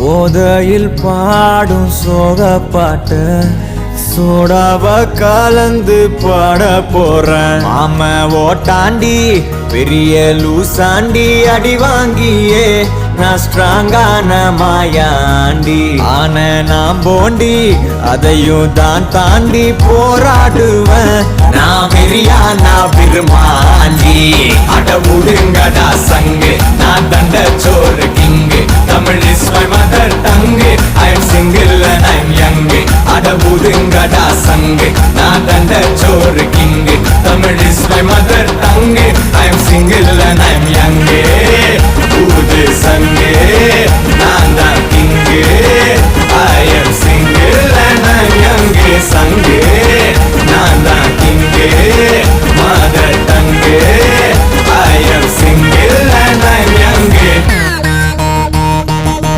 ஓதையில் பாடும் சோக பாட்டு சோடாவ கலந்து பாட போறேன். ஆம ஓட்டாண்டி பெரிய லூசாண்டி அடி வாங்கியே நான் ஸ்ட்ராங்கான மாயாண்டி. ஆன நான் போண்டி அதையும் தான் தாண்டி போராடுவேன். நான் வெறியா நான் விரும்பாண்டி அட முடுங்கடா சங்கு நான் தண்ட சோறு கிங்கு தமிழ்